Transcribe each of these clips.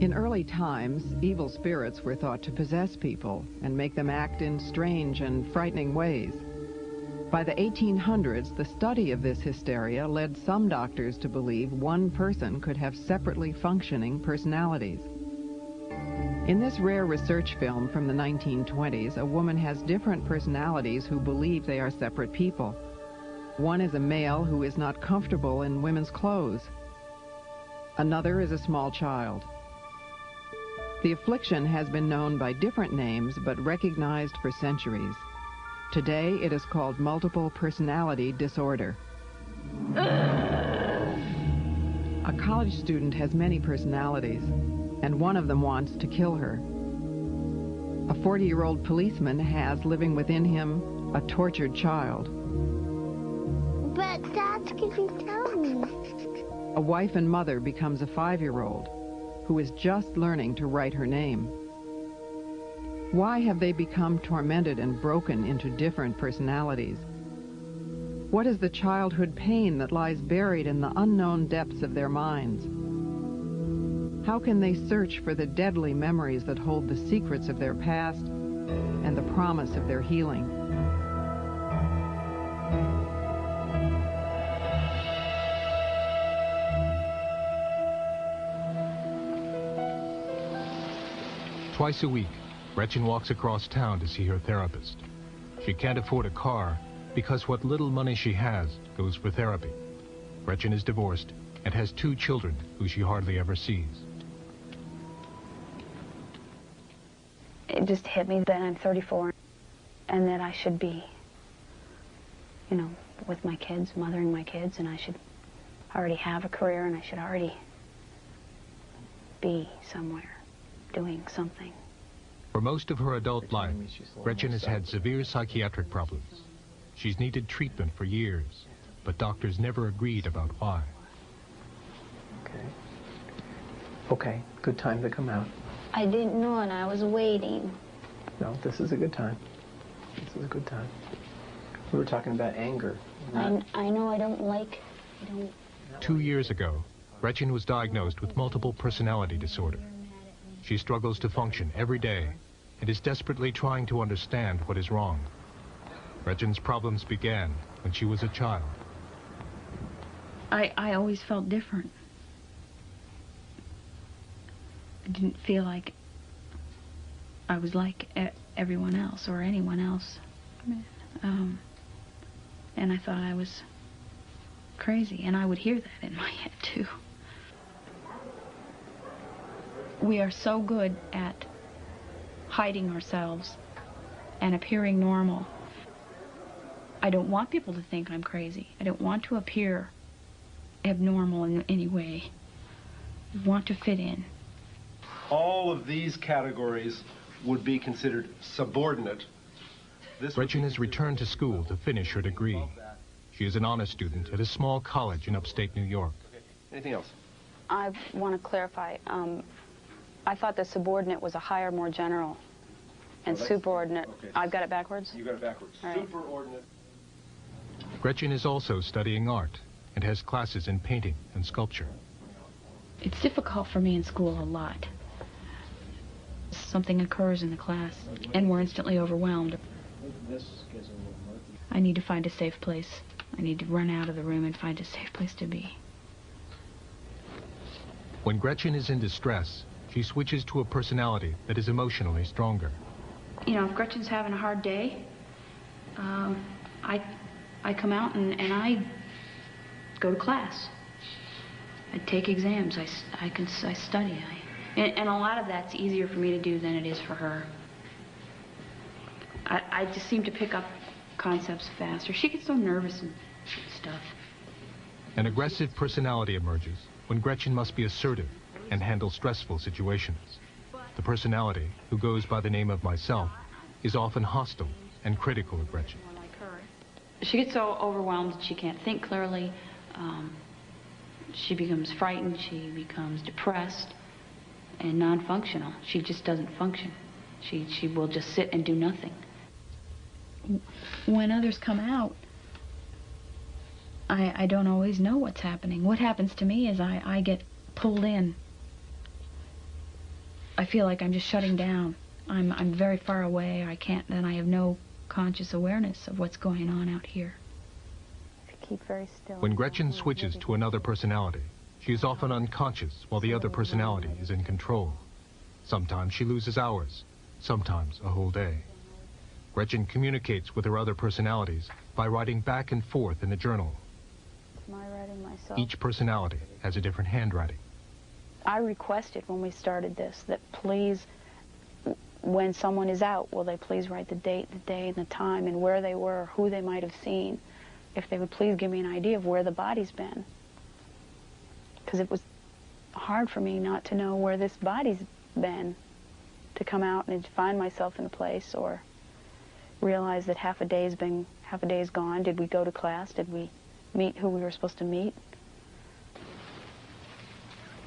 In early times, evil spirits were thought to possess people and make them act in strange and frightening ways. By the 1800s, the study of this hysteria led some doctors to believe one person could have separately functioning personalities. In this rare research film from the 1920s, a woman has different personalities who believe they are separate people. One is a male who is not comfortable in women's clothes. Another is a small child. The affliction has been known by different names but recognized for centuries. Today, it is called multiple personality disorder. A college student has many personalities, and one of them wants to kill her. A 40-year-old policeman has living within him a tortured child. But Dad, could you tell me? A wife and mother becomes a 5-year-old who is just learning to write her name. Why have they become tormented and broken into different personalities? What is the childhood pain that lies buried in the unknown depths of their minds? How can they search for the deadly memories that hold the secrets of their past and the promise of their healing? Twice a week, Gretchen walks across town to see her therapist. She can't afford a car because what little money she has goes for therapy. Gretchen is divorced and has 2 children who she hardly ever sees. It just hit me that I'm 34 and that I should be, you know, with my kids, mothering my kids, and I should already have a career and I should already be somewhere doing something. For most of her adult life, Gretchen has had severe psychiatric problems. She's needed treatment for years, but doctors never agreed about why. Okay, good time to come out. I didn't know and I was waiting. No, this is a good time. This is a good time. We were talking about anger. I know I don't like... 2 years ago, Gretchen was diagnosed with multiple personality disorder. She struggles to function every day and is desperately trying to understand what is wrong. Gretchen's problems began when she was a child. I always felt different. I didn't feel like I was like everyone else or anyone else. And I thought I was crazy, and I would hear that in my head too. We are so good at hiding ourselves and appearing normal. I don't want people to think I'm crazy. I don't want to appear abnormal in any way. I want to fit in. All of these categories would be considered subordinate. Gretchen has returned to school to finish her degree. She is an honor student at a small college in upstate New York. Anything else? I want to clarify. I thought the subordinate was a higher, more general, and superordinate. Okay. I've got it backwards? You got it backwards. Right. Superordinate. Gretchen is also studying art and has classes in painting and sculpture. It's difficult for me in school a lot. Something occurs in the class, and we're instantly overwhelmed. I need to find a safe place. I need to run out of the room and find a safe place to be. When Gretchen is in distress, she switches to a personality that is emotionally stronger. You know, if Gretchen's having a hard day, I come out and I go to class. I take exams. I study. And a lot of that's easier for me to do than it is for her. I just seem to pick up concepts faster. She gets so nervous and stuff. An aggressive personality emerges when Gretchen must be assertive and handle stressful situations. The personality, who goes by the name of myself, is often hostile and critical of Gretchen. She gets so overwhelmed that she can't think clearly. She becomes frightened. She becomes depressed and non-functional. She just doesn't function. She will just sit and do nothing. When others come out, I don't always know what's happening. What happens to me is I get pulled in. I feel like I'm just shutting down. I'm very far away. I can't, and I have no conscious awareness of what's going on out here. Keep very still. When Gretchen switches to another personality, she is often unconscious while the other personality is in control. Sometimes she loses hours, sometimes a whole day. Gretchen communicates with her other personalities by writing back and forth in a journal. It's my writing myself. Each personality has a different handwriting. I requested when we started this that please, when someone is out, will they please write the date, the day, and the time, and where they were, who they might have seen. If they would please give me an idea of where the body's been. Because it was hard for me not to know where this body's been, to come out and find myself in a place or realize that half a day's gone. Did we go to class? Did we meet who we were supposed to meet?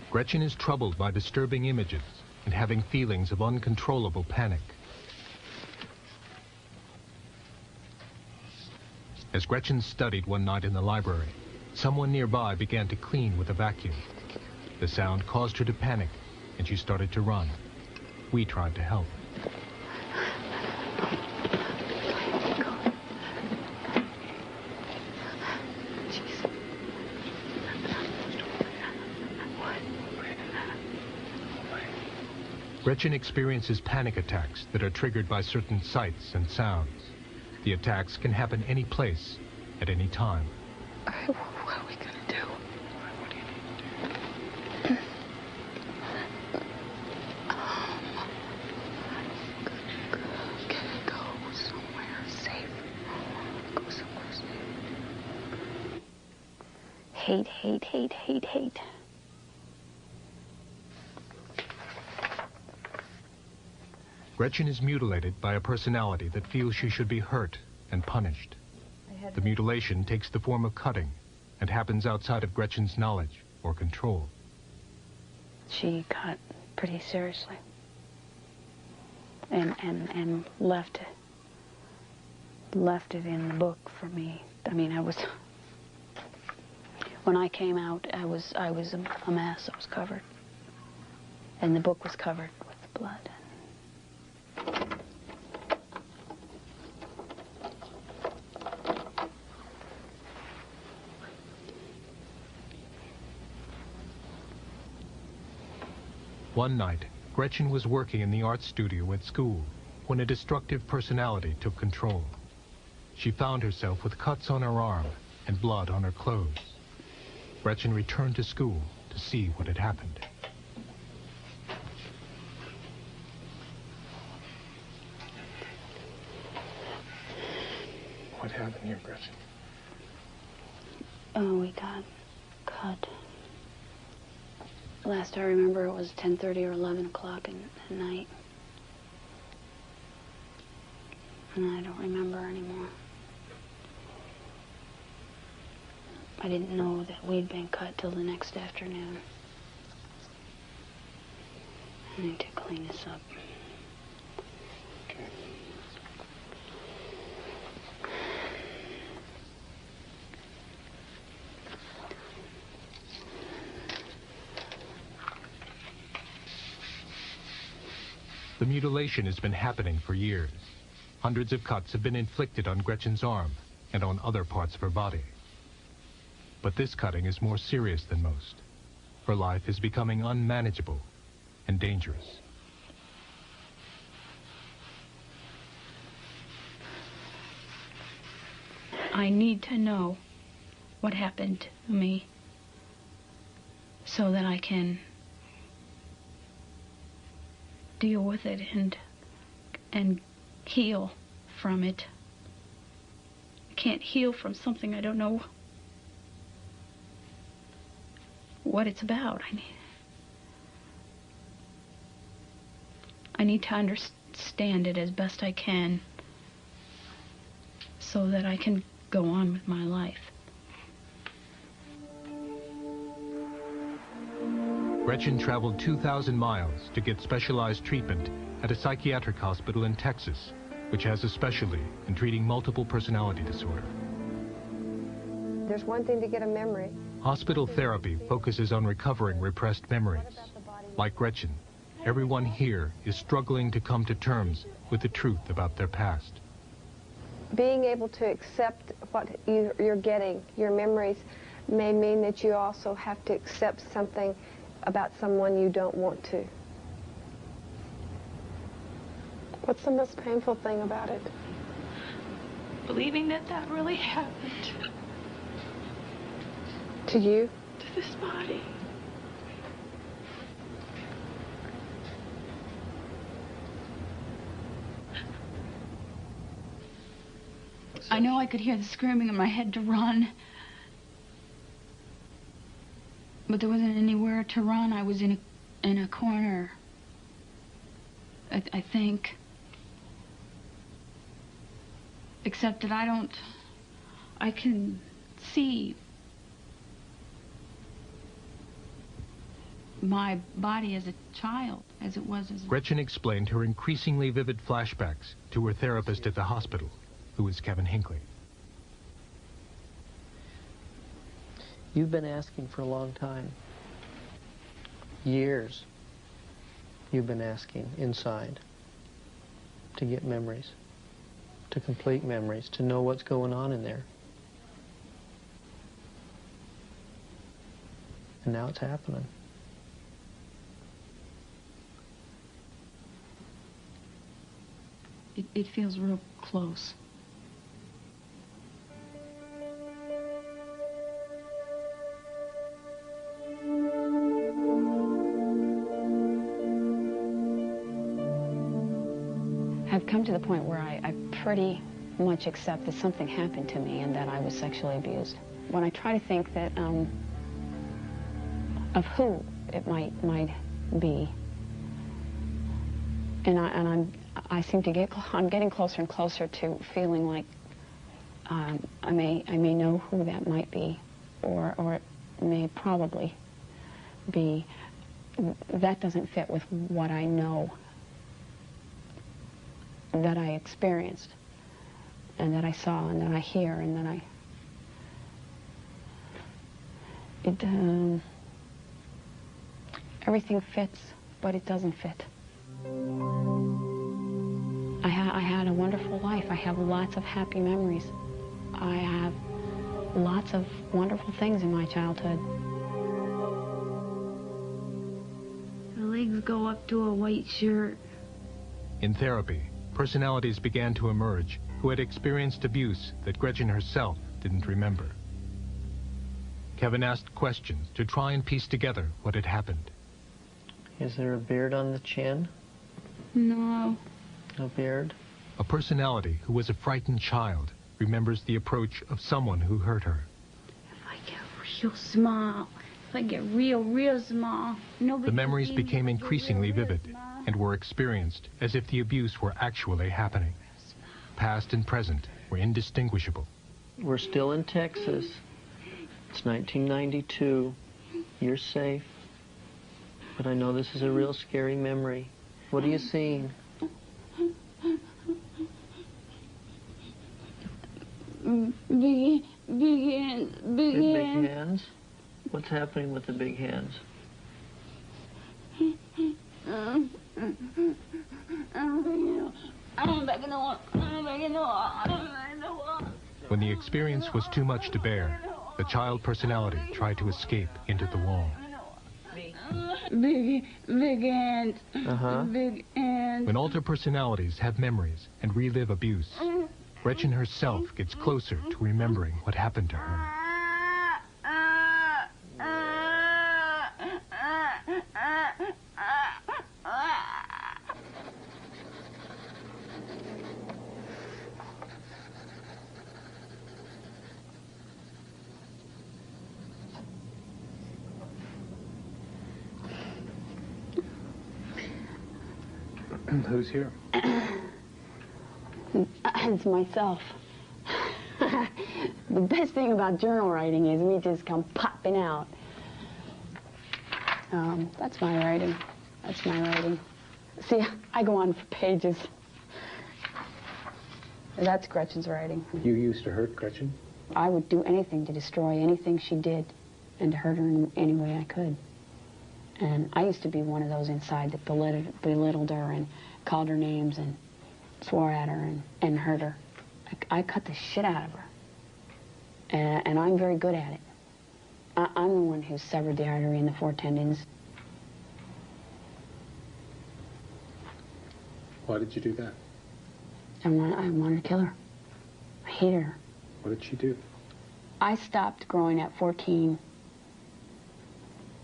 Gretchen is troubled by disturbing images and having feelings of uncontrollable panic. As Gretchen studied one night in the library, someone nearby began to clean with a vacuum. The sound caused her to panic, and she started to run. We tried to help. Gretchen experiences panic attacks that are triggered by certain sights and sounds. The attacks can happen any place, at any time. What are we going to do? What do you need to do? Go somewhere safe. Go somewhere safe. Hate, hate, hate, hate, hate. Gretchen is mutilated by a personality that feels she should be hurt and punished. The mutilation takes the form of cutting and happens outside of Gretchen's knowledge or control. She cut pretty seriously and left it in the book for me. I mean, when I came out, I was a mess. I was covered, and the book was covered with blood. One night, Gretchen was working in the art studio at school when a destructive personality took control. She found herself with cuts on her arm and blood on her clothes. Gretchen returned to school to see what had happened. What happened here, Gretchen? Oh, we got cut. Last I remember, it was 10:30 or 11 o'clock at night. And I don't remember anymore. I didn't know that we'd been cut till the next afternoon. I need to clean this up. Okay. The mutilation has been happening for years. Hundreds of cuts have been inflicted on Gretchen's arm and on other parts of her body. But this cutting is more serious than most. Her life is becoming unmanageable and dangerous. I need to know what happened to me so that I can deal with it and heal from it. I can't heal from something I don't know what it's about. I need to understand it as best I can so that I can go on with my life. Gretchen traveled 2,000 miles to get specialized treatment at a psychiatric hospital in Texas, which has a specialty in treating multiple personality disorder. There's one thing to get a memory. Hospital therapy focuses on recovering repressed memories. Like Gretchen, everyone here is struggling to come to terms with the truth about their past. Being able to accept what you're getting, your memories, may mean that you also have to accept something about someone you don't want to. What's the most painful thing about it? Believing that that really happened To you? to this body. I know I could hear the screaming in my head to run, but there wasn't anywhere to run. I was in a corner, I think. Except that I can see my body as a child, as it was as a... Gretchen explained her increasingly vivid flashbacks to her therapist at the hospital, who was Kevin Hinckley. You've been asking for a long time. Years. You've been asking inside to get memories, to complete memories, to know what's going on in there. And now it's happening. It feels real close. I've come to the point where I pretty much accept that something happened to me and that I was sexually abused. When I try to think that of who it might be, and I seem to I'm getting closer and closer to feeling like I may know who that might be, or it may probably be. That doesn't fit with what I know that I experienced, and that I saw, and that I hear, and that everything fits, but it doesn't fit. I had a wonderful life. I have lots of happy memories. I have lots of wonderful things in my childhood. The legs go up to a white shirt. In therapy, personalities began to emerge who had experienced abuse that Gretchen herself didn't remember. Kevin asked questions to try and piece together what had happened. Is there a beard on the chin? No. No beard? A personality who was a frightened child remembers the approach of someone who hurt her. If I get real small, if I get real small, nobody. The memories can see me became if I get increasingly real vivid small. and were experienced as if the abuse were actually happening. Past and present were indistinguishable. We're still in Texas. It's 1992. You're safe. But I know this is a real scary memory. What are you seeing? Big hands, big hands. Big hands? What's happening with the big hands? When the experience was too much to bear, the child personality tried to escape into the wall. Big hands. Big hands. When alter personalities have memories and relive abuse, Gretchen herself gets closer to remembering what happened to her. Who's here? It's myself. The best thing about journal writing is me just come popping out. That's my writing. That's my writing. See, I go on for pages. That's Gretchen's writing. You used to hurt Gretchen? I would do anything to destroy anything she did and to hurt her in any way I could. And I used to be one of those inside that belittled her and called her names and swore at her and hurt her. I cut the shit out of her. And I'm very good at it. I'm the one who severed the artery in the 4 tendons. Why did you do that? I wanted to kill her. I hated her. What did she do? I stopped growing at 14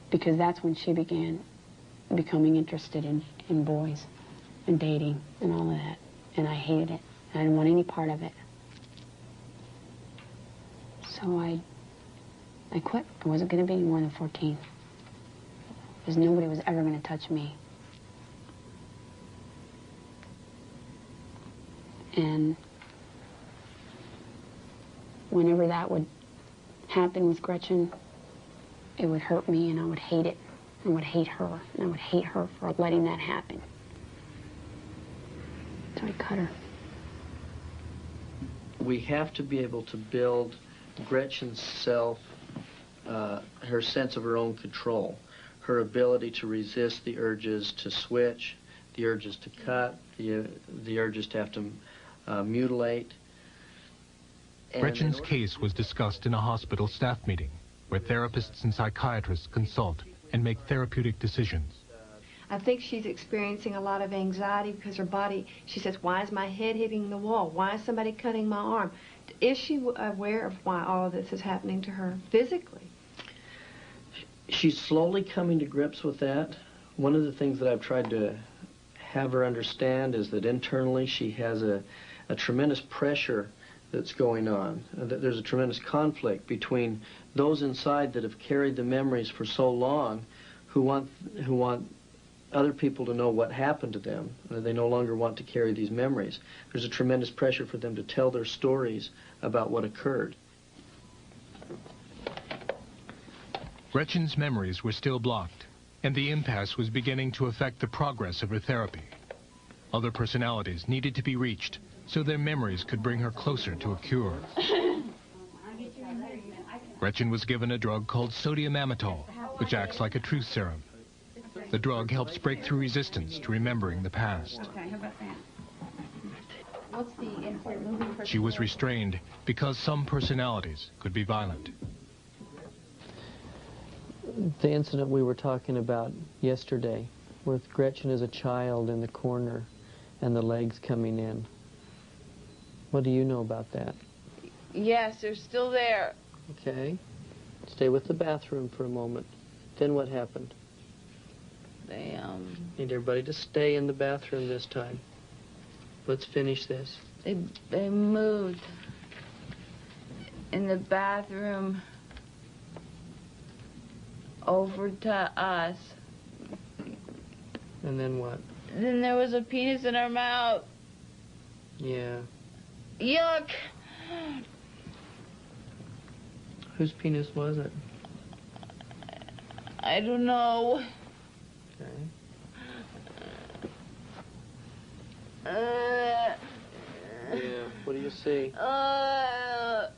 because that's when she began becoming interested in boys and dating and all of that. And I hated it. I didn't want any part of it. So I quit. I wasn't going to be any more than 14. Because nobody was ever going to touch me. And whenever that would happen with Gretchen, it would hurt me and I would hate it. I would hate her, and I would hate her for letting that happen. So I cut her. We have to be able to build Gretchen's self, her sense of her own control, her ability to resist the urges to switch, the urges to cut, the urges to have to mutilate. Gretchen's case was discussed in a hospital staff meeting where therapists and psychiatrists consult and make therapeutic decisions. I think she's experiencing a lot of anxiety because her body, she says, why is my head hitting the wall? Why is somebody cutting my arm? Is she aware of why all of this is happening to her physically? She's slowly coming to grips with that. One of the things that I've tried to have her understand is that internally she has a tremendous pressure that's going on. That there's a tremendous conflict between those inside that have carried the memories for so long who want other people to know what happened to them. They no longer want to carry these memories. There's a tremendous pressure for them to tell their stories about what occurred. Gretchen's memories were still blocked, and the impasse was beginning to affect the progress of her therapy. Other personalities needed to be reached so their memories could bring her closer to a cure. Gretchen was given a drug called sodium amytal, which acts like a truth serum. The drug helps break through resistance to remembering the past. Okay, how about that? What's the moving person? She was restrained because some personalities could be violent. The incident we were talking about yesterday, with Gretchen as a child in the corner and the legs coming in. What do you know about that? Yes, they're still there. Okay. Stay with the bathroom for a moment. Then what happened? They, Need everybody to stay in the bathroom this time. Let's finish this. They moved in the bathroom over to us. And then what? Then there was a penis in her mouth. Yeah. Yuck! Whose penis was it? I don't know. Okay. Yeah, what do you see? My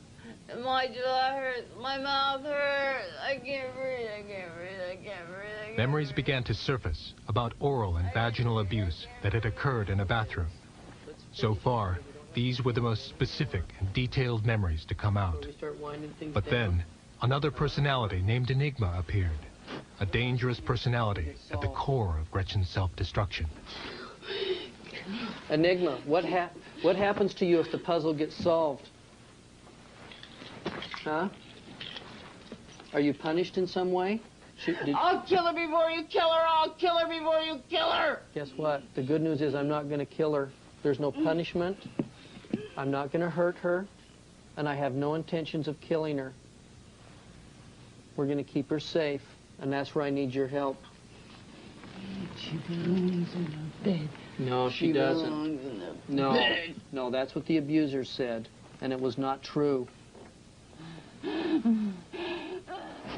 jaw hurts, my mouth hurts, I can't breathe, I can't breathe, I can't breathe. Memories began to surface about oral and vaginal abuse that had occurred in a bathroom. So far, these were the most specific and detailed memories to come out. But then, another personality named Enigma appeared. A dangerous personality at the core of Gretchen's self-destruction. Enigma, what happens to you if the puzzle gets solved? Huh? Are you punished in some way? I'll kill her before you kill her! I'll kill her before you kill her! Guess what? The good news is I'm not going to kill her. There's no punishment. I'm not going to hurt her. And I have no intentions of killing her. We're going to keep her safe. And that's where I need your help. She belongs in the bed. No, she doesn't. No, that's what the abuser said. And it was not true.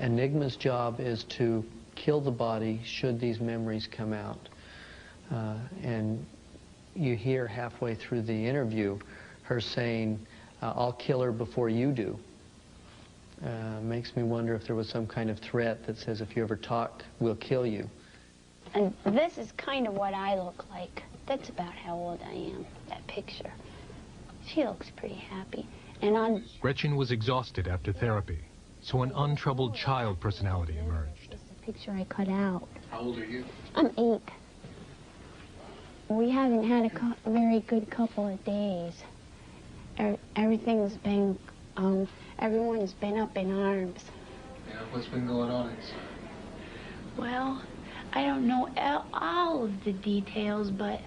Enigma's job is to kill the body should these memories come out. And you hear halfway through the interview her saying, I'll kill her before you do. Makes me wonder if there was some kind of threat that says if you ever talk, we'll kill you. And this is kind of what I look like. That's about how old I am, that picture. She looks pretty happy. And Gretchen was exhausted after therapy, so an untroubled child personality emerged. It's the picture I cut out. How old are you? I'm 8. We haven't had a very good couple of days. Everything's been, everyone's been up in arms. Yeah, what's been going on inside? Well, I don't know all of the details, but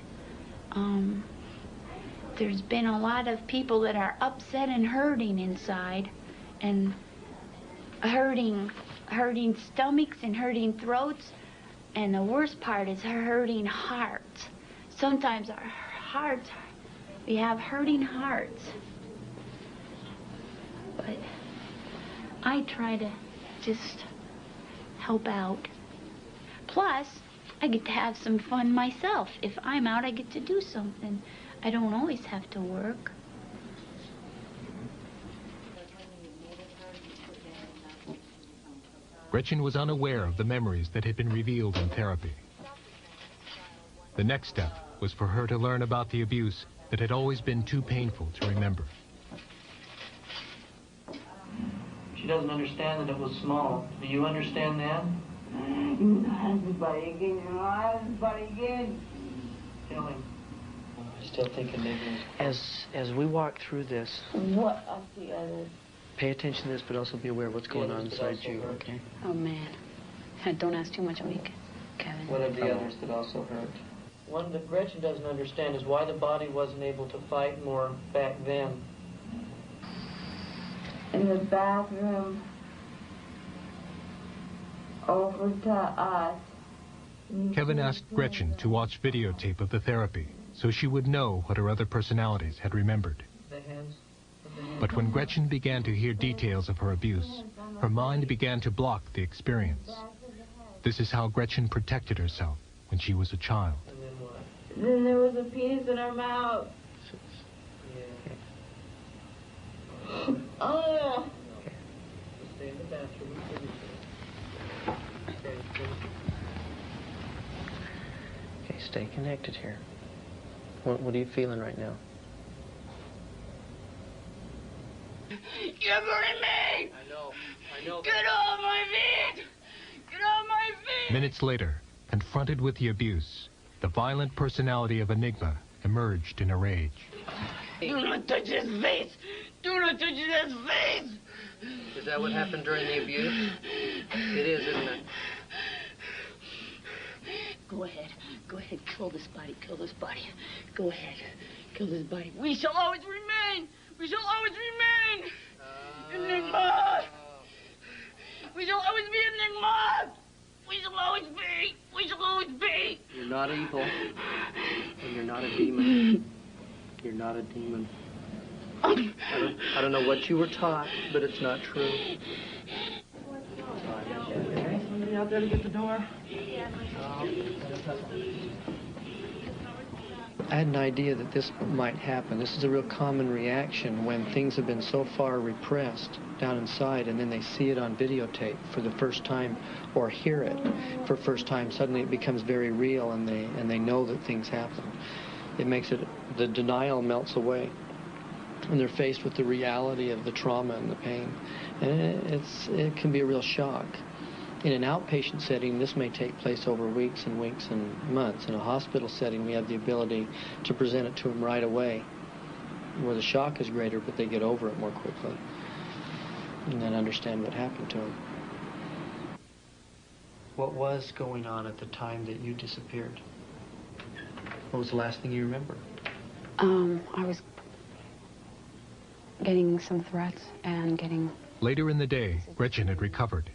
there's been a lot of people that are upset and hurting inside, and hurting stomachs and hurting throats, and the worst part is hurting hearts. Sometimes our hearts, we have hurting hearts. But I try to just help out. Plus, I get to have some fun myself. If I'm out, I get to do something. I don't always have to work. Gretchen was unaware of the memories that had been revealed in therapy. The next step was for her to learn about the abuse that had always been too painful to remember. She doesn't understand that it was small. Do you understand that? Killing. I still think enigmas. As we walk through this, What of the others? pay attention to this, but also be aware of what's going on inside you, okay? Oh, man. Don't ask too much of me, Kevin. What of the others that also hurt? One that Gretchen doesn't understand is why the body wasn't able to fight more back then. In the bathroom over to us. Kevin asked Gretchen to watch videotape of the therapy so she would know what her other personalities had remembered. But when Gretchen began to hear details of her abuse, her mind began to block the experience. This is how Gretchen protected herself when she was a child. Then there was a penis in her mouth. Oh. Stay in the bathroom. Okay, stay connected here. What are you feeling right now? You're hurting me! I know. Get off my feet! Get off my feet! Minutes later, confronted with the abuse, the violent personality of Enigma emerged in a rage. Do not touch his face! Do not touch his face! Is that what happened during the abuse? It is, isn't it? Go ahead, kill this body, Go ahead, kill this body. We shall always remain! We shall always remain! Enigma! We shall always be Enigma! We shall always be! We shall always be! You're not evil. And you're not a demon. You're not a demon. I don't know what you were taught, but it's not true. Somebody out there to get the door? I had an idea that this might happen. This is a real common reaction when things have been so far repressed down inside and then they see it on videotape for the first time or hear it for the first time. Suddenly it becomes very real and they know that things happen. It makes it, the denial melts away and they're faced with the reality of the trauma and the pain. And it can be a real shock. In an outpatient setting, this may take place over weeks and months. In a hospital setting, we have the ability to present it to them right away, where the shock is greater, but they get over it more quickly, and then understand what happened to them. What was going on at the time that you disappeared? What was the last thing you remember? I was getting some threats and getting... Later in the day, Gretchen had recovered.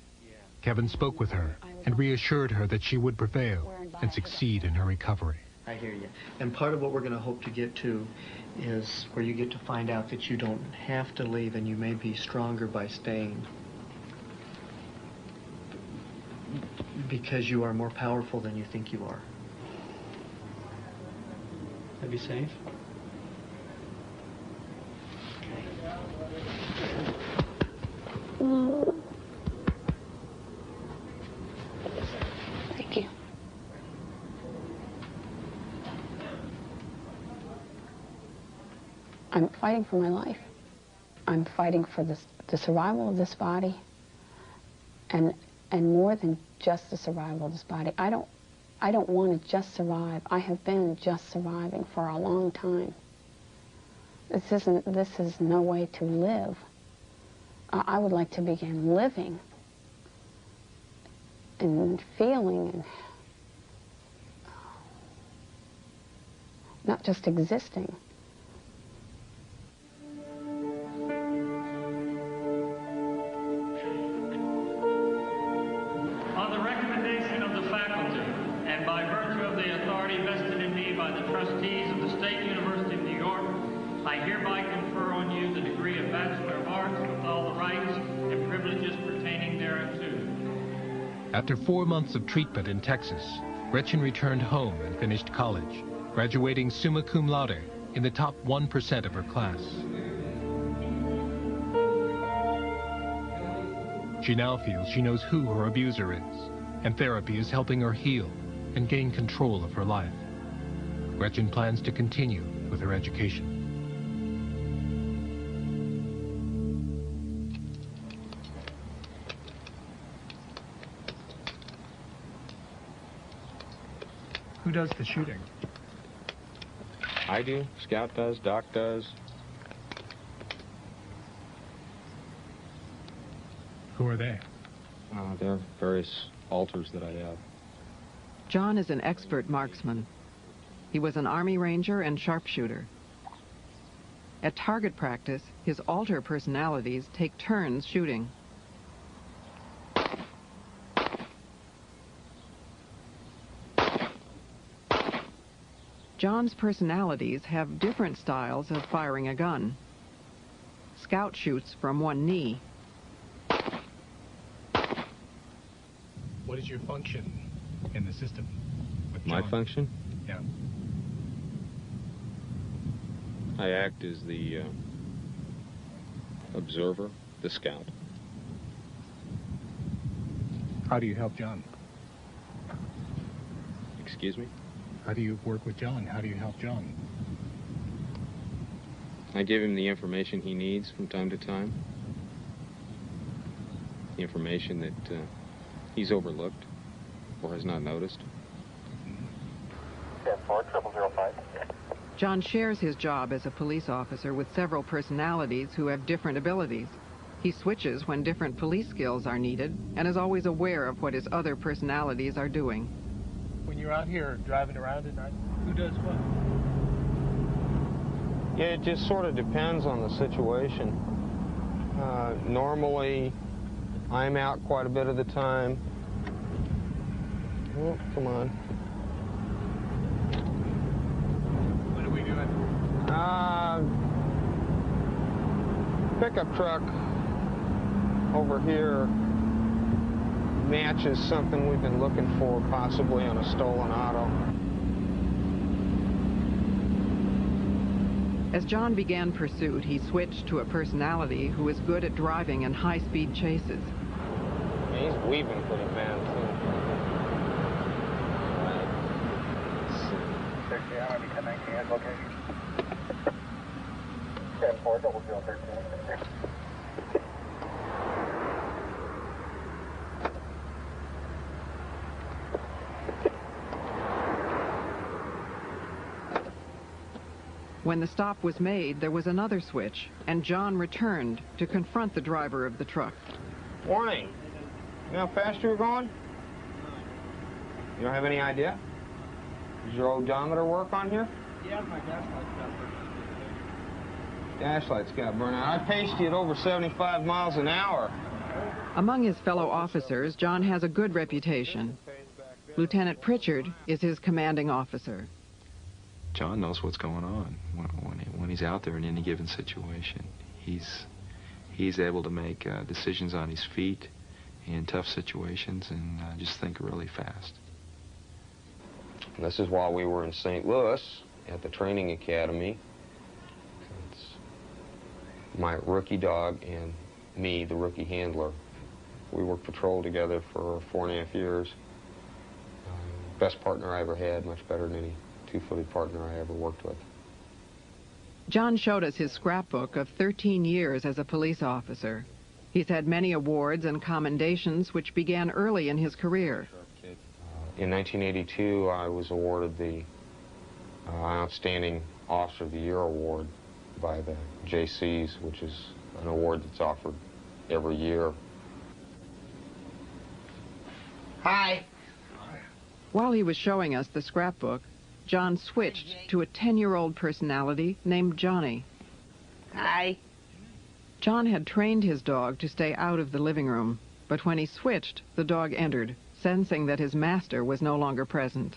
Kevin spoke with her and reassured her that she would prevail and succeed in her recovery. I hear you. And part of what we're going to hope to get to is where you get to find out that you don't have to leave and you may be stronger by staying. Because you are more powerful than you think you are. That'd be safe? Thank you. I'm fighting for my life. I'm fighting for the survival of this body, and more than just the survival of this body. I don't want to just survive. I have been just surviving for a long time. This is no way to live. I would like to begin living and feeling and not just existing. On the recommendation of the faculty and by virtue of the authority vested in me by the trustees of the State University of New York, I hereby confer on you the degree of Bachelor of Arts with all the rights and privileges pertaining thereunto. After 4 months of treatment in Texas, Gretchen returned home and finished college, graduating summa cum laude in the top 1% of her class. She now feels she knows who her abuser is, and therapy is helping her heal and gain control of her life. Gretchen plans to continue with her education. Who does the shooting? I do. Scout does. Doc does. Who are they? There are various alters that I have. John is an expert marksman. He was an Army Ranger and sharpshooter. At target practice, his alter personalities take turns shooting. John's personalities have different styles of firing a gun. Scout shoots from one knee. What is your function in the system? My function? Yeah. I act as the observer, the scout. How do you help John? Excuse me? How do you work with John? How do you help John? I give him the information he needs from time to time. The information that he's overlooked or has not noticed. 10-4-0005. John shares his job as a police officer with several personalities who have different abilities. He switches when different police skills are needed and is always aware of what his other personalities are doing. When you're out here driving around at night, who does what? Yeah, it just sort of depends on the situation. Normally, I'm out quite a bit of the time. Oh, come on. What are we doing? Pickup truck over here matches something we've been looking for, possibly on a stolen auto. As John began pursuit, he switched to a personality who is good at driving in high-speed chases. Yeah, he's weaving for the man, too. Location. 10-4-0013. When the stop was made, there was another switch, and John returned to confront the driver of the truck. Warning. You know how fast you were going? You don't have any idea? Does your odometer work on here? Yeah, my gaslight's got burned out. Flashlight's got burned out. I paced you at over 75 miles an hour. Among his fellow officers, John has a good reputation. Lieutenant Pritchard is his commanding officer. John knows what's going on when he's out there in any given situation. He's able to make decisions on his feet in tough situations and just think really fast. This is while we were in St. Louis at the training academy. It's my rookie dog and me, the rookie handler. We worked patrol together for 4.5 years. Best partner I ever had, much better than any two-footed partner I ever worked with. John showed us his scrapbook of 13 years as a police officer. He's had many awards and commendations which began early in his career. In 1982, I was awarded the Outstanding Officer of the Year award by the JCs, which is an award that's offered every year. Hi. While he was showing us the scrapbook, John switched to a 10-year-old personality named Johnny. Hi. John had trained his dog to stay out of the living room, but when he switched, the dog entered, sensing that his master was no longer present.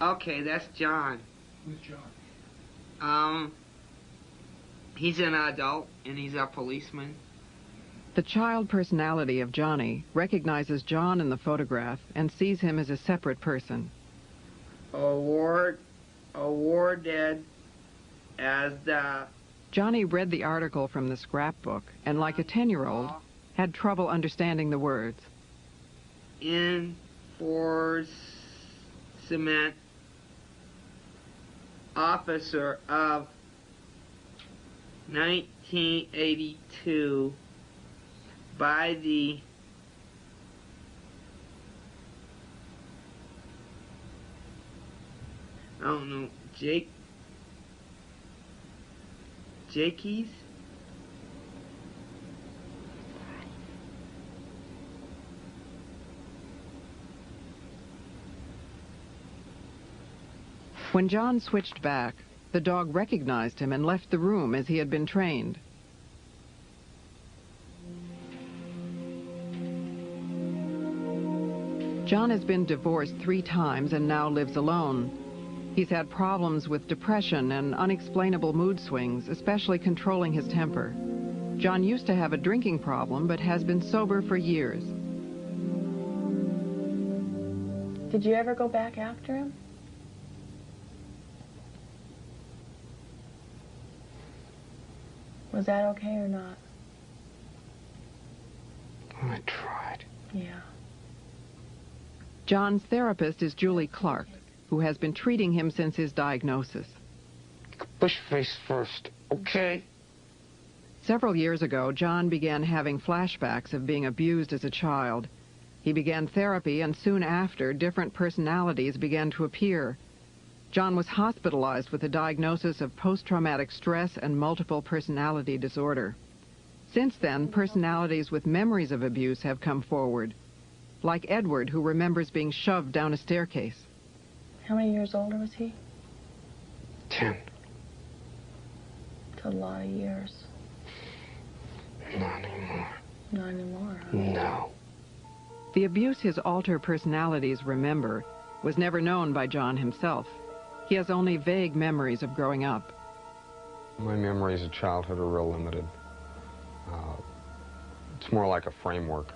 Okay, that's John. Who's John? He's an adult, and he's a policeman. The child personality of Johnny recognizes John in the photograph and sees him as a separate person. Awarded as the... Johnny read the article from the scrapbook and, like a 10-year-old, had trouble understanding the words. Enforcement Officer of 1982 by the I don't know, Jakeys? When John switched back, the dog recognized him and left the room as he had been trained. John has been divorced 3 times and now lives alone. He's had problems with depression and unexplainable mood swings, especially controlling his temper. John used to have a drinking problem, but has been sober for years. Did you ever go back after him? Was that okay or not? I tried. Yeah. John's therapist is Julie Clark, who has been treating him since his diagnosis. Push face first, okay? Several years ago, John began having flashbacks of being abused as a child. He began therapy, and soon after, different personalities began to appear. John was hospitalized with a diagnosis of post-traumatic stress and multiple personality disorder. Since then, personalities with memories of abuse have come forward, like Edward, who remembers being shoved down a staircase. How many years older was he? 10. It's a lot of years. Not anymore. Not anymore, huh? No. The abuse his alter personalities remember was never known by John himself. He has only vague memories of growing up. My memories of childhood are real limited. It's more like a framework.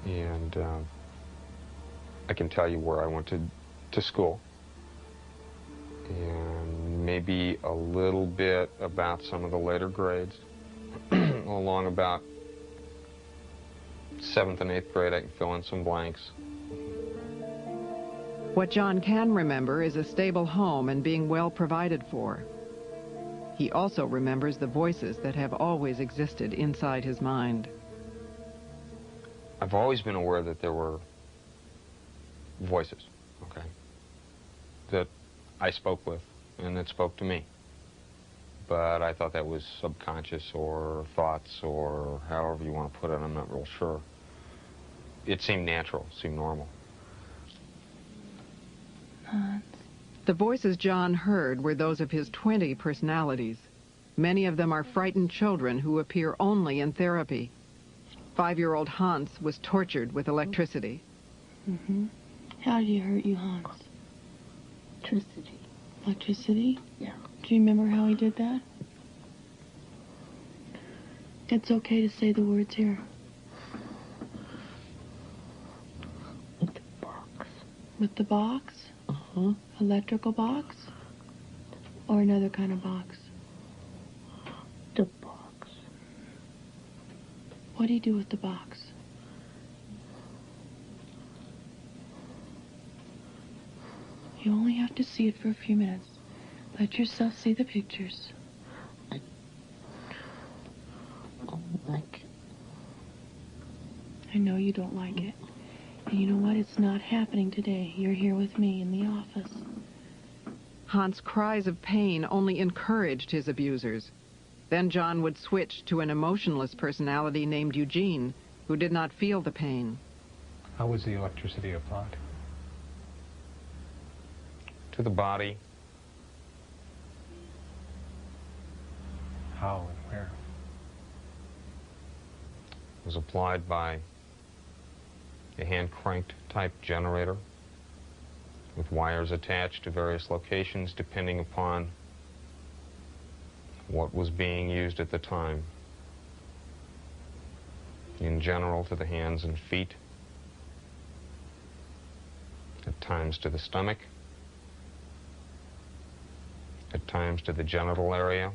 And I can tell you where I went to school. And maybe a little bit about some of the later grades. Along about 7th and 8th grade, I can fill in some blanks. What John can remember is a stable home and being well provided for. He also remembers the voices that have always existed inside his mind. I've always been aware that there were voices, okay, that I spoke with and that spoke to me. But I thought that was subconscious or thoughts or however you want to put it, I'm not real sure. It seemed natural, seemed normal. The voices John heard were those of his 20 personalities. Many of them are frightened children who appear only in therapy. 5-year-old Hans was tortured with electricity. Mm-hmm. How did he hurt you, Hans? Electricity. Electricity? Yeah. Do you remember how he did that? It's okay to say the words here. With the box. With the box? Uh-huh. Electrical box? Or another kind of box? What do you do with the box? You only have to see it for a few minutes. Let yourself see the pictures. I don't like it. I know you don't like it. And you know what? It's not happening today. You're here with me in the office. Hans' cries of pain only encouraged his abusers. Then John would switch to an emotionless personality named Eugene, who did not feel the pain. How was the electricity applied? To the body. How and where? It was applied by a hand-cranked type generator with wires attached to various locations depending upon what was being used at the time. In general, to the hands and feet, at times to the stomach, at times to the genital area.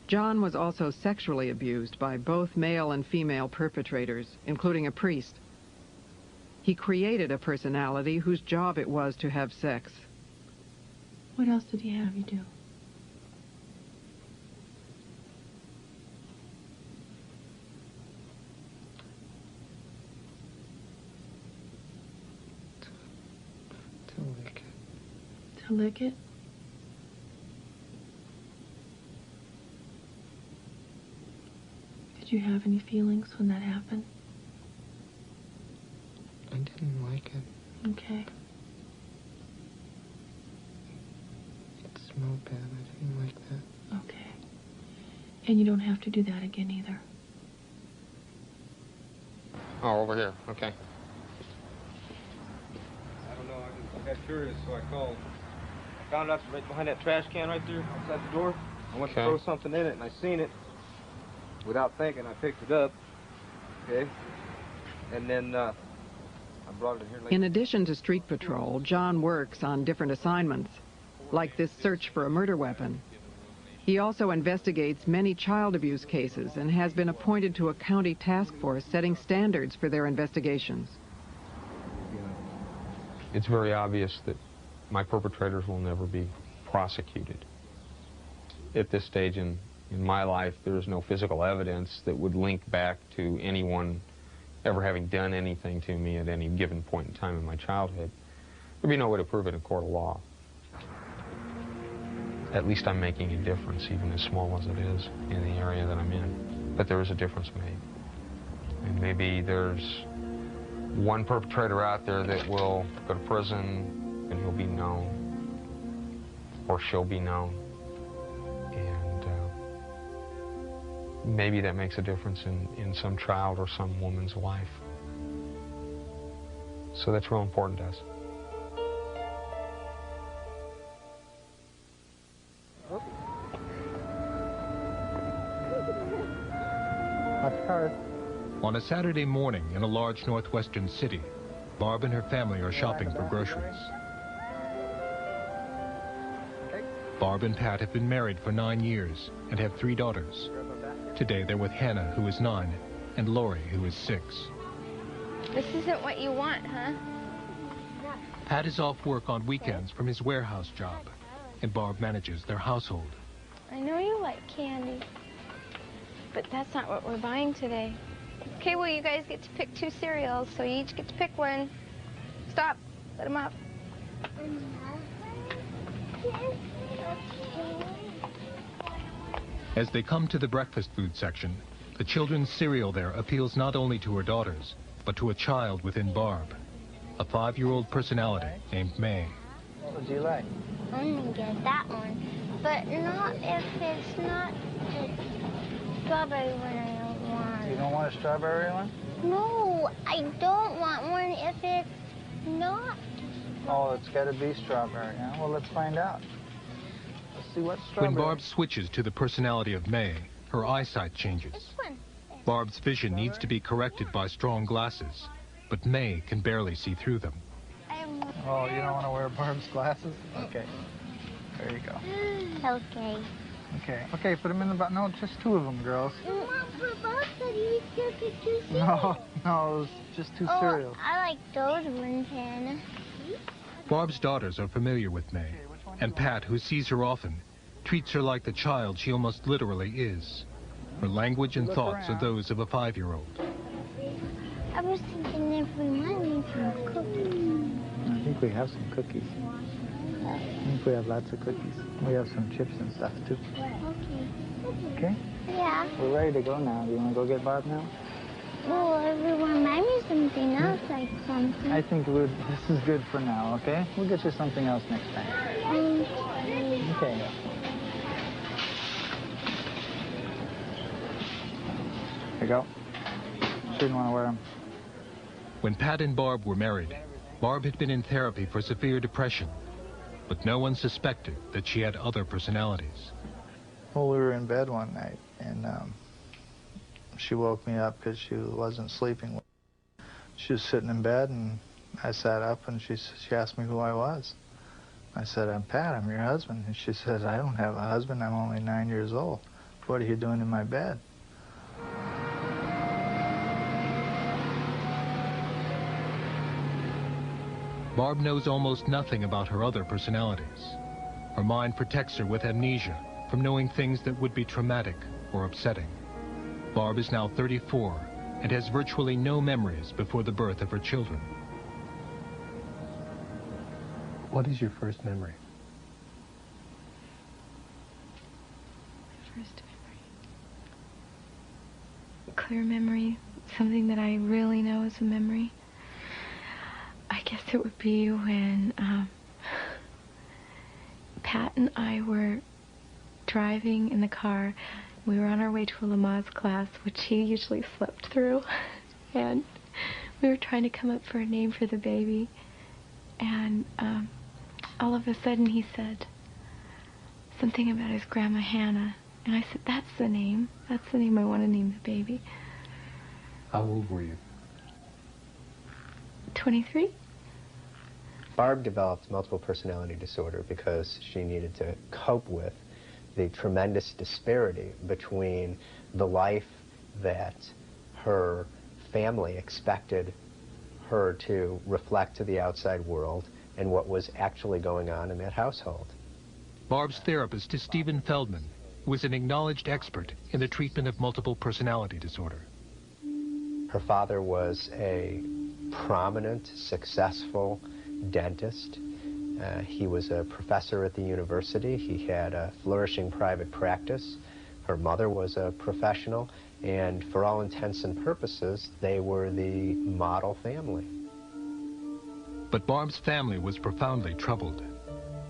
John was also sexually abused by both male and female perpetrators, including a priest. He created a personality whose job it was to have sex. What else did he have you do? To lick it. To lick it? Did you have any feelings when that happened? I didn't like it. Okay. It smelled bad. I didn't like that. Okay. And you don't have to do that again either. Oh, over here. Okay. I don't know. I got curious, so I called. I found out it's right behind that trash can right there outside the door. I went to throw something in it, and I seen it. Without thinking, I picked it up. Okay. And then I brought it here later. In addition to street patrol, John works on different assignments, like this search for a murder weapon. He also investigates many child abuse cases and has been appointed to a county task force setting standards for their investigations. It's very obvious that my perpetrators will never be prosecuted. At this stage in my life, there is no physical evidence that would link back to anyone ever having done anything to me at any given point in time in my childhood. There'd be no way to prove it in court of law. At least I'm making a difference, even as small as it is, in the area that I'm in. But there is a difference made. And maybe there's one perpetrator out there that will go to prison and he'll be known, or she'll be known. And maybe that makes a difference in some child or some woman's life. So that's real important to us. On a Saturday morning in a large northwestern city, Barb and her family are shopping for groceries. Barb and Pat have been married for 9 years and have 3 daughters. Today they're with Hannah, who is 9, and Lori, who is 6. This isn't what you want, huh? Pat is off work on weekends from his warehouse job, and Barb manages their household. I know you like candy, but that's not what we're buying today. Okay, well, you guys get to pick 2 cereals, so you each get to pick one. Stop. Let them up. As they come to the breakfast food section, the children's cereal there appeals not only to her daughters, but to a child within Barb, a 5-year-old personality named May. What would you like? I'm gonna get that one, but not if it's not the strawberry one I want. You don't want a strawberry one? No, I don't want one if it's not. Oh, it's got to be strawberry, huh? Well, let's find out. Let's see what strawberry. When Barb switches to the personality of May, her eyesight changes. Barb's vision needs to be corrected by strong glasses, but May can barely see through them. Oh, you don't want to wear Barb's glasses? Okay. There you go. Okay. Okay, put them in the box. No, just 2 of them, girls. Mom, for both of you, you could do No, it was just 2 cereals. I like those ones, Hannah. Barb's daughters are familiar with May, and Pat, who sees her often, treats her like the child she almost literally is. Her language and thoughts are those of a 5-year-old. I was thinking if we might make some cookies. I think we have some cookies. I think we have lots of cookies. We have some chips and stuff, too. Okay? Yeah. We're ready to go now. Do you want to go get Barb now? Well, everyone might be something else, like something. I think this is good for now, okay? We'll get you something else next time. Okay. Here you go. Shouldn't want to wear them. When Pat and Barb were married, Barb had been in therapy for severe depression, but no one suspected that she had other personalities. Well, we were in bed one night, and she woke me up because she wasn't sleeping. She was sitting in bed, and I sat up, and she asked me who I was. I said, I'm Pat, I'm your husband. And she said, I don't have a husband, I'm only 9 years old. What are you doing in my bed? Barb knows almost nothing about her other personalities. Her mind protects her with amnesia from knowing things that would be traumatic or upsetting. Barb is now 34 and has virtually no memories before the birth of her children. What is your first memory? First memory. Clear memory. Something that I really know is a memory. I guess it would be when Pat and I were driving in the car. We were on our way to a Lamaze class, which he usually slept through. And we were trying to come up for a name for the baby. And all of a sudden he said something about his grandma Hannah. And I said, that's the name. That's the name I want to name the baby. How old were you? 23. Barb developed multiple personality disorder because she needed to cope with the tremendous disparity between the life that her family expected her to reflect to the outside world and what was actually going on in that household. Barb's therapist is Stephen Feldman, who is an acknowledged expert in the treatment of multiple personality disorder. Her father was a prominent, successful dentist. He was a professor at the university. He had a flourishing private practice. Her mother was a professional, and for all intents and purposes, they were the model family. But Barb's family was profoundly troubled.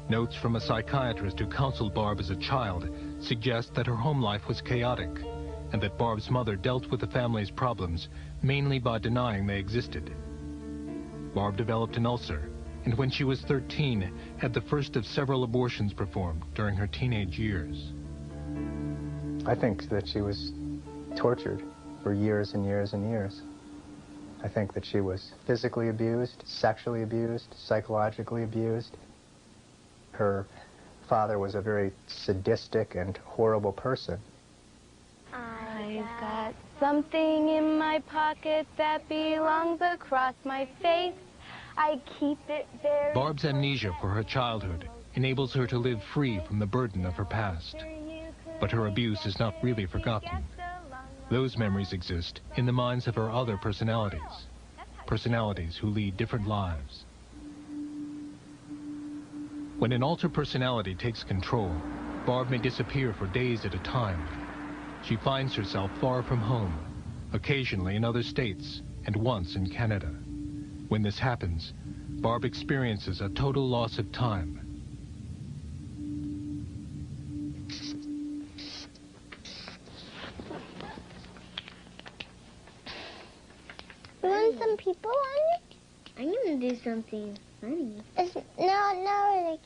Notes from a psychiatrist who counseled Barb as a child suggest that her home life was chaotic, and that Barb's mother dealt with the family's problems mainly by denying they existed. Barb developed an ulcer, and when she was 13, had the first of several abortions performed during her teenage years. I think that she was tortured for years and years and years. I think that she was physically abused, sexually abused, psychologically abused. Her father was a very sadistic and horrible person. I've got something in my pocket that belongs across my face. I keep it very... Barb's amnesia for her childhood enables her to live free from the burden of her past. But her abuse is not really forgotten. Those memories exist in the minds of her other personalities, personalities who lead different lives. When an alter personality takes control, Barb may disappear for days at a time. She finds herself far from home, occasionally in other states, and once in Canada. When this happens, Barb experiences a total loss of time. You want some people on it? I'm gonna do something funny. No, I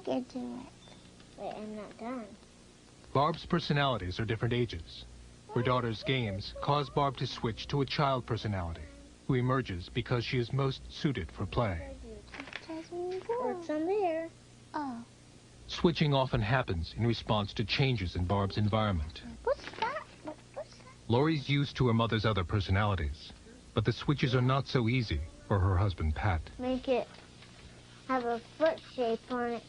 can do it. Wait, I'm not done. Barb's personalities are different ages. Her daughter's games cause Barb to switch to a child personality, who emerges because she is most suited for play. What's on there? Oh. Switching often happens in response to changes in Barb's environment. What's that? Lori's used to her mother's other personalities, but the switches are not so easy for her husband, Pat. Make it have a foot shape on it.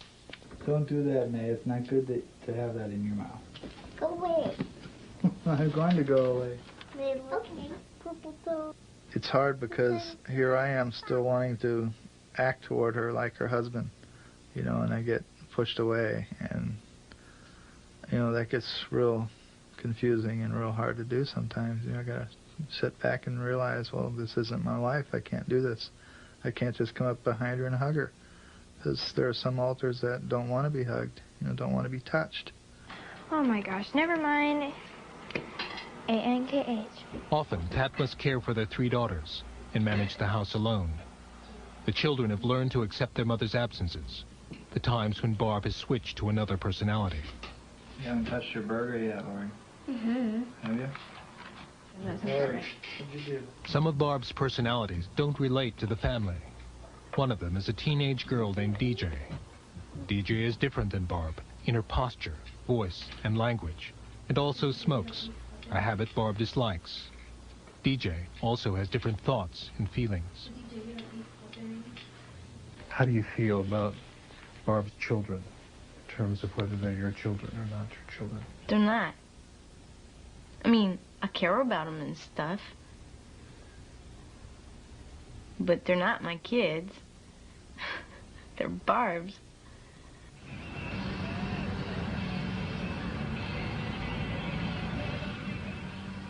Don't do that, May. It's not good to have that in your mouth. Go away. I'm going to go away. Okay. Purple toe. It's hard because here I am still wanting to act toward her like her husband, you know, and I get pushed away, and, you know, that gets real confusing and real hard to do sometimes. You know, I gotta sit back and realize, well, this isn't my wife. I can't do this. I can't just come up behind her and hug her, because there are some alters that don't want to be hugged, you know, don't want to be touched. Oh my gosh, never mind. A-N-K-H. Often, Pat must care for their 3 daughters and manage the house alone. The children have learned to accept their mother's absences, the times when Barb has switched to another personality. You haven't touched your burger yet, Lori. Mm-hmm. Have you? Lori, what'd you do? Some of Barb's personalities don't relate to the family. One of them is a teenage girl named DJ. DJ is different than Barb in her posture, voice, and language, and also smokes, a habit Barb dislikes. DJ also has different thoughts and feelings. How do you feel about Barb's children, in terms of whether they're your children or not your children? They're not. I mean, I care about them and stuff. But they're not my kids. They're Barb's.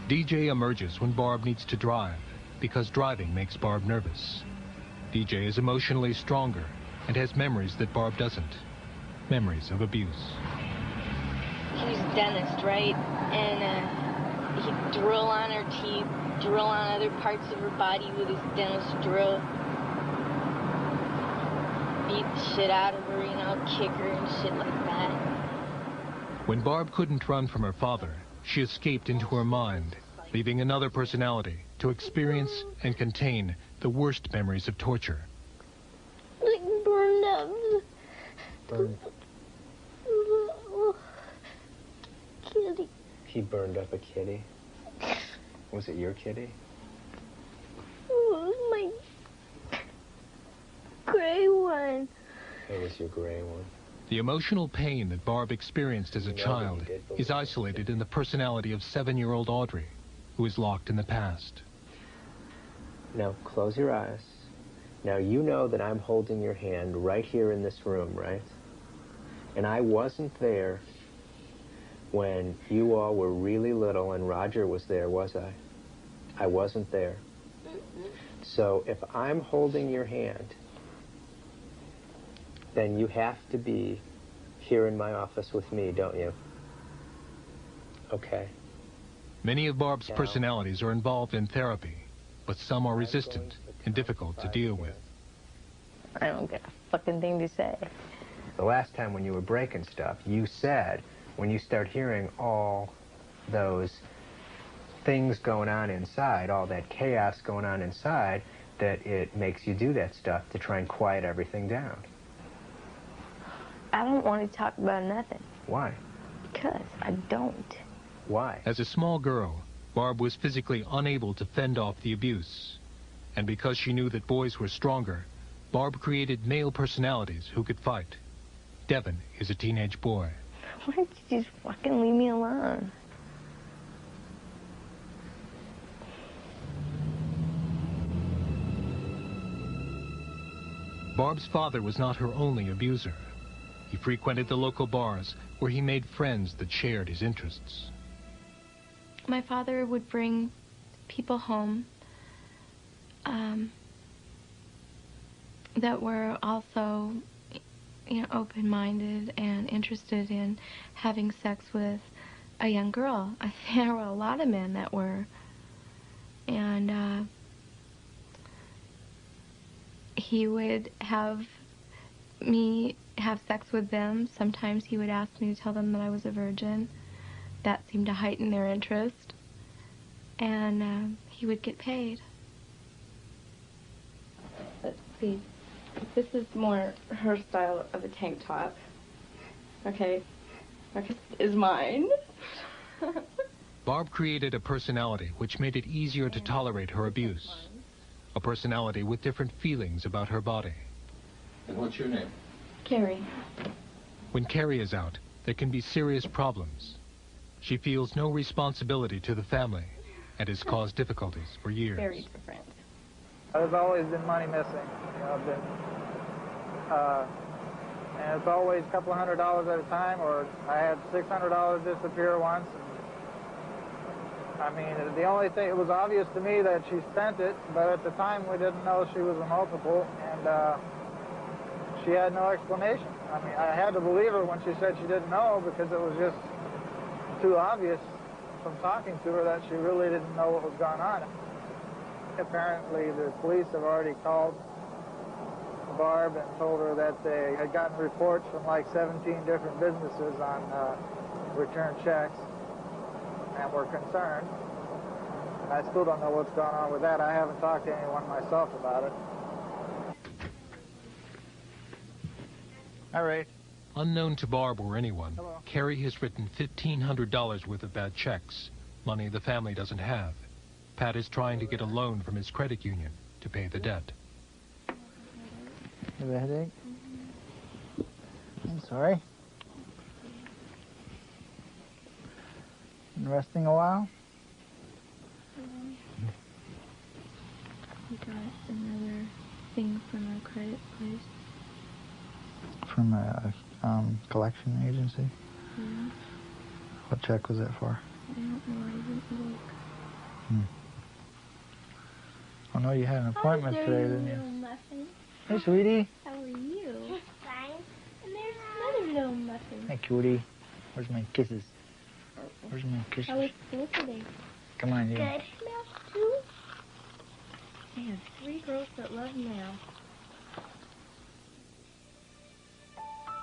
DJ emerges when Barb needs to drive, because driving makes Barb nervous. DJ is emotionally stronger and has memories that Barb doesn't. Memories of abuse. He's a dentist, right? And he'd drill on her teeth, drill on other parts of her body with his dentist drill. Beat the shit out of her, you know, kick her and shit like that. When Barb couldn't run from her father, she escaped into her mind, leaving another personality to experience and contain the worst memories of torture. Like burned up. Burned. Kitty. He burned up a kitty. Was it your kitty? Oh, my gray one. It was your gray one. The emotional pain that Barb experienced as a child is isolated in the personality of 7-year-old Audrey, who is locked in the past. Now, close your eyes. Now, you know that I'm holding your hand right here in this room, right? And I wasn't there when you all were really little and Roger was there, was I? I wasn't there. So if I'm holding your hand, then you have to be here in my office with me, don't you? Okay. Many of Barb's personalities are involved in therapy, but some are resistant and difficult to deal with. I don't get a fucking thing to say. The last time when you were breaking stuff, you said when you start hearing all those things going on inside, all that chaos going on inside, that it makes you do that stuff to try and quiet everything down. I don't want to talk about nothing. Why? Because I don't. Why? As a small girl, Barb was physically unable to fend off the abuse. And because she knew that boys were stronger, Barb created male personalities who could fight. Devin is a teenage boy. Why don't you just fucking leave me alone? Barb's father was not her only abuser. He frequented the local bars where he made friends that shared his interests. My father would bring people home that were also, you know, open-minded and interested in having sex with a young girl. I think there were a lot of men that were. And he would have me have sex with them. Sometimes he would ask me to tell them that I was a virgin. That seemed to heighten their interest. And he would get paid. Let's see. This is more her style of a tank top. Okay. Okay, is mine. Barb created a personality which made it easier to tolerate her abuse. A personality with different feelings about her body. And what's your name? Carrie. When Carrie is out, there can be serious problems. She feels no responsibility to the family and has caused difficulties for years. Very different. There's always been money missing. You know, and it's always a couple $100 at a time, or I had $600 disappear once. And, I mean, the only thing, it was obvious to me that she spent it, but at the time we didn't know she was a multiple, and she had no explanation. I mean, I had to believe her when she said she didn't know, because it was just too obvious from talking to her that she really didn't know what was going on. Apparently the police have already called Barb and told her that they had gotten reports from like 17 different businesses on return checks and were concerned. I still don't know what's going on with that. I haven't talked to anyone myself about it. All right. Unknown to Barb or anyone, Carrie has written $1,500 worth of bad checks, money the family doesn't have. Pat is trying to get a loan from his credit union to pay the debt. You have a headache? I'm sorry. Been resting a while? We got another thing from our credit place. From a collection agency? Yeah. What check was it for? I don't know, I didn't look. I know you had an appointment today, didn't you? Little muffin. Hey, sweetie. How are you? Fine. And there's another little muffin. Hey, cutie. Where's my kisses? Where's my kisses? How was school today? Come on, you. Good. Math too? I have 3 girls that love math.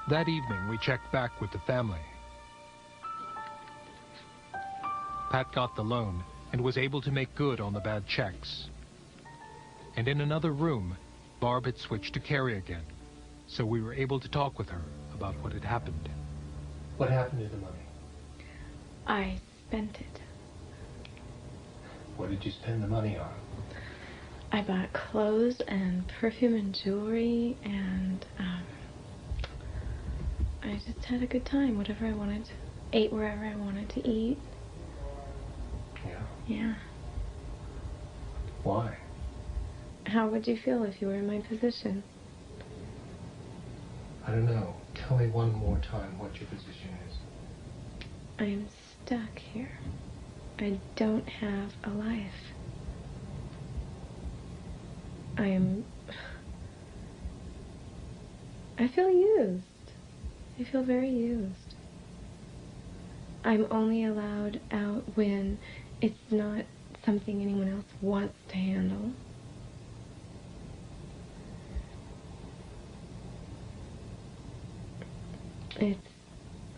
That evening, we checked back with the family. Pat got the loan and was able to make good on the bad checks. And in another room, Barb had switched to Carrie again, so we were able to talk with her about what had happened. What happened to the money? I spent it. What did you spend the money on? I bought clothes and perfume and jewelry, and I just had a good time, whatever I wanted. Ate wherever I wanted to eat. Yeah. Yeah. Why? How would you feel if you were in my position? I don't know. Tell me one more time what your position is. I'm stuck here. I don't have a life. I feel used. I feel very used. I'm only allowed out when it's not something anyone else wants to handle. It's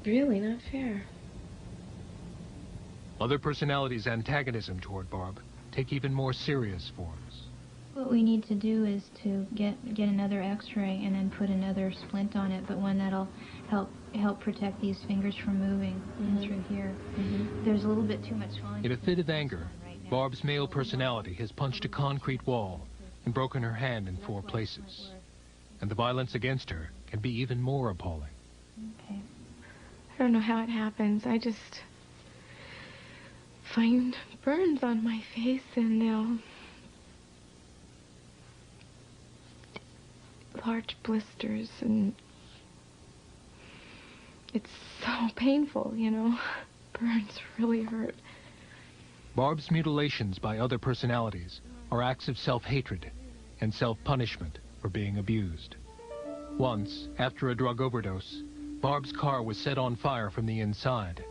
really not fair. Other personalities' antagonism toward Barb take even more serious forms. What we need to do is to get another x-ray and then put another splint on it, but one that'll help protect these fingers from moving through here. There's a little bit too much swelling. In a fit of anger, Barb's male personality has punched a concrete wall and broken her hand in 4 places. And the violence against her can be even more appalling. Okay. I don't know how it happens. I just find burns on my face and large blisters, and it's so painful, you know. Burns really hurt. Barb's mutilations by other personalities are acts of self-hatred and self-punishment for being abused. Once, after a drug overdose, Barb's car was set on fire from the inside.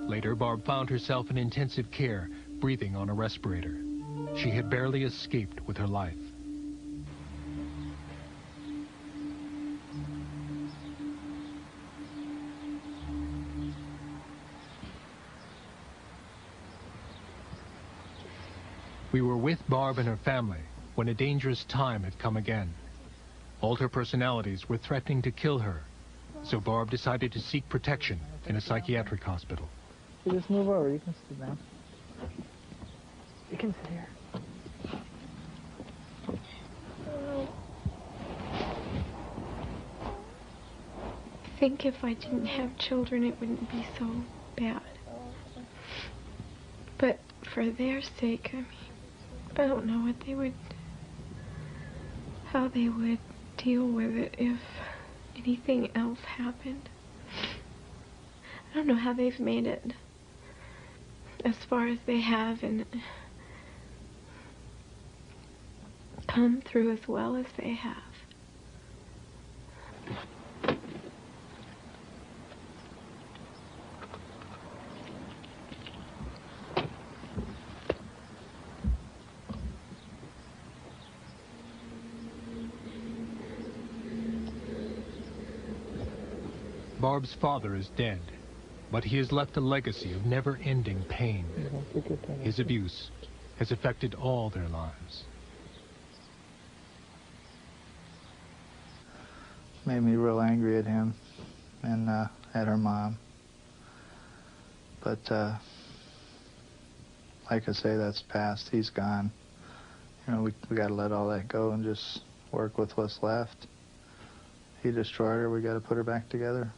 Later, Barb found herself in intensive care, breathing on a respirator. She had barely escaped with her life. We were with Barb and her family when a dangerous time had come again. Alter personalities were threatening to kill her, So Barb decided to seek protection in a psychiatric hospital. You just move over. You can sit down. You can sit here. I think if I didn't have children, it wouldn't be so bad. But for their sake, I mean, I don't know what they would, how they would deal with it if anything else happened. I don't know how they've made it as far as they have and come through as well as they have. Barb's father is dead, but he has left a legacy of never-ending pain. His abuse has affected all their lives. Made me real angry at him and at her mom. But like I say, that's past. He's gone. You know, we got to let all that go and just work with what's left. He destroyed her. We got to put her back together.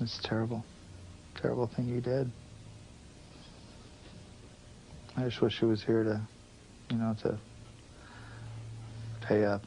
It's terrible. Terrible thing he did. I just wish he was here to, you know, to pay up.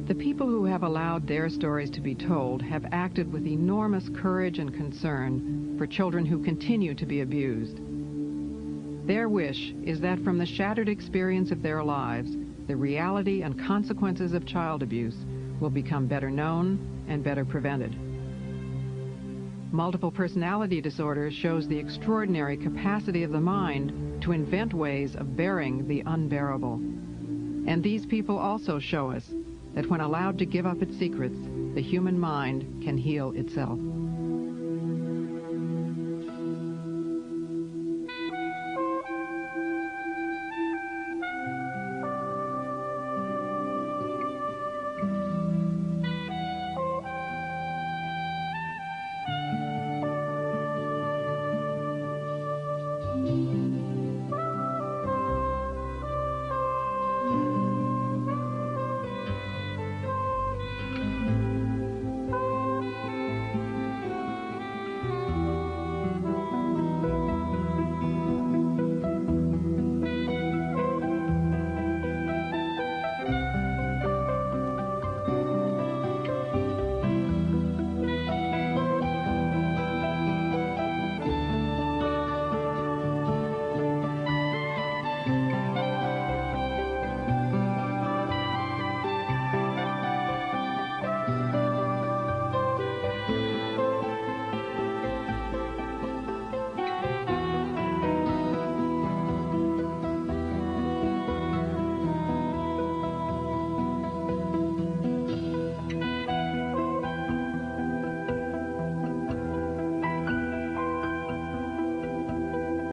The people who have allowed their stories to be told have acted with enormous courage and concern for children who continue to be abused. Their wish is that from the shattered experience of their lives, the reality and consequences of child abuse will become better known and better prevented. Multiple personality disorder shows the extraordinary capacity of the mind to invent ways of bearing the unbearable. And these people also show us that when allowed to give up its secrets, the human mind can heal itself.